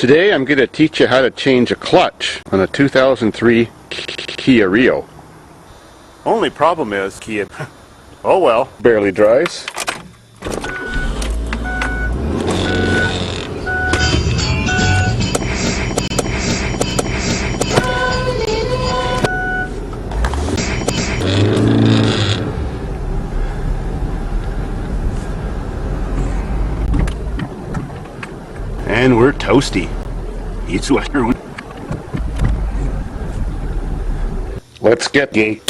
Today I'm going to teach you how to change a clutch on a 2003 Kkkkia Rio. Only problem is, Kia, oh well, barely dries. And we're toasty. It's what you're... Let's get the...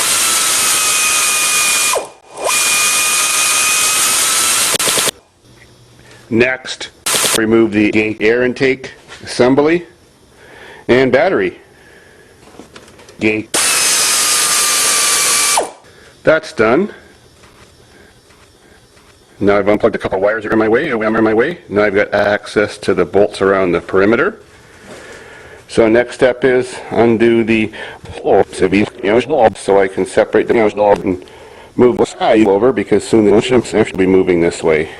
Next, remove the air intake, assembly, and battery. That's done. Now I've unplugged a couple wires that are in my way. Now I've got access to the bolts around the perimeter. So next step is undo the bolts so I can separate the and move the side over, because soon the should be moving this way.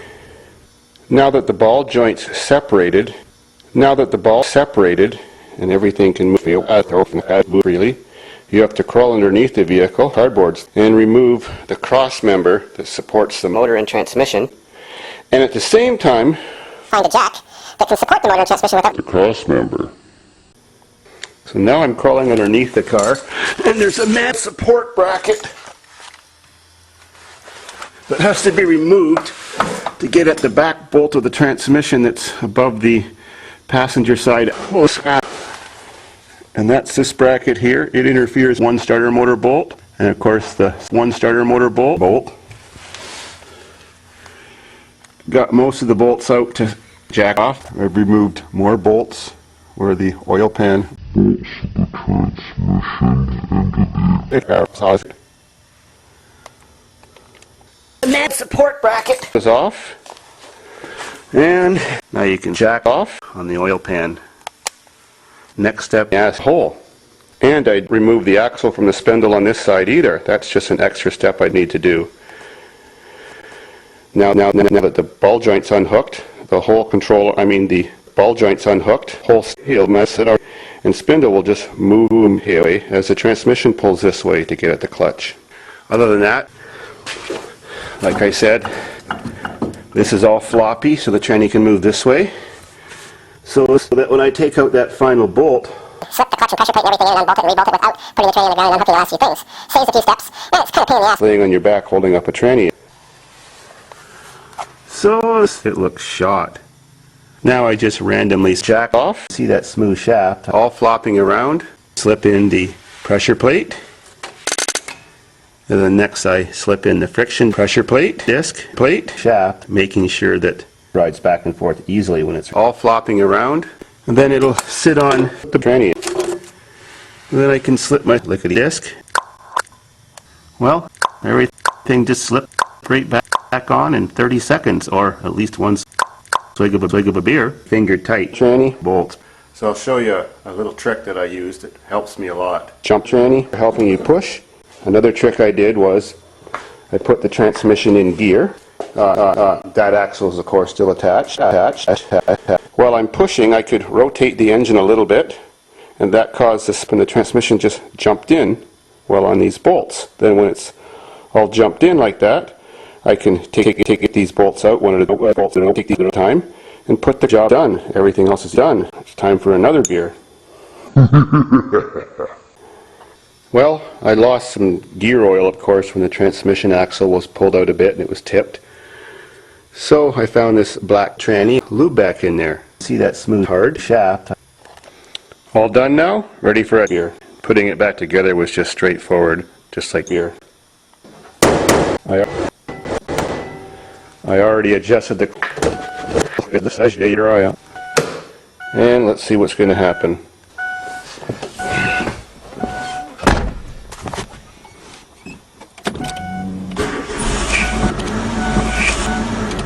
Now that the ball joints separated, and everything can move freely, you have to crawl underneath the vehicle, cardboards, and remove the cross member that supports the motor and transmission. And at the same time, find a jack that can support the motor and transmission without the cross member. So now I'm crawling underneath the car, and there's a mad support bracket that has to be removed to get at the back bolt of the transmission that's above the passenger side. And that's this bracket here. It interferes one starter motor bolt, and of course the one starter motor bolt. Got most of the bolts out to jack off. I've removed more bolts where the oil pan bolts the transmission into the mad support bracket is off, and now you can jack off on the oil pan. Next step is hole. And I removed the axle from the spindle on this side either. That's just an extra step I need to do. Now that the ball joint's unhooked, the ball joint's unhooked, whole steel mess it up, and spindle will just move away as the transmission pulls this way to get at the clutch. Other than that, like I said, this is all floppy, so the tranny can move this way. So that when I take out that final bolt, slip the clutch and pressure plate and everything in and unbolt it and rebolt it without putting the tranny on the ground and unhooking the last few things. Saves a few steps, and it's kind of a pain in the ass. Laying on your back holding up a tranny. So it looks shot. Now I just randomly jack off. See that smooth shaft all flopping around. Slip in the pressure plate. And then next I slip in the friction pressure plate, disc, plate, shaft, making sure that rides back and forth easily when it's all flopping around, and then it'll sit on the tranny. And then I can slip my lickety disc. Well, everything just slipped right back on in 30 seconds, or at least one swig of a beer. Finger tight tranny bolts. So I'll show you a little trick that I used that helps me a lot. Jump tranny, helping you push. Another trick I did was I put the transmission in gear. That axle is of course still attached. While I'm pushing, I could rotate the engine a little bit, and that caused this, when the transmission just jumped in well on these bolts. Then when it's all jumped in like that, I can take these bolts out one at a time, and put the job done. Everything else is done. It's time for another beer. Well, I lost some gear oil, of course, when the transmission axle was pulled out a bit and it was tipped. So I found this black tranny lube back in there. See that smooth, hard shaft? All done now? Ready for a beer. Putting it back together was just straightforward, just like beer. I already adjusted the oil. And let's see what's going to happen.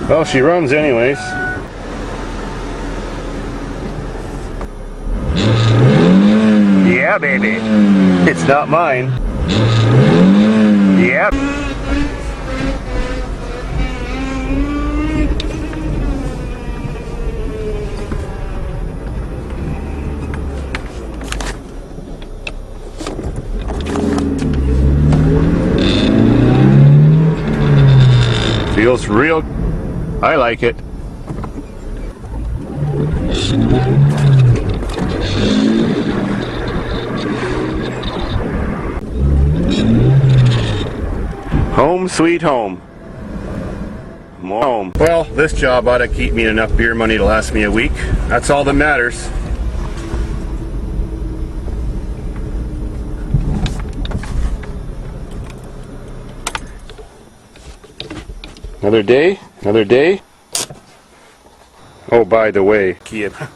Well, she runs anyways. Yeah, baby. It's not mine. Yep. Feels real. I like it. Home sweet home. More home. Well, this job ought to keep me enough beer money to last me a week. That's all that matters. Another day, another day. Oh, by the way, Kkkkia.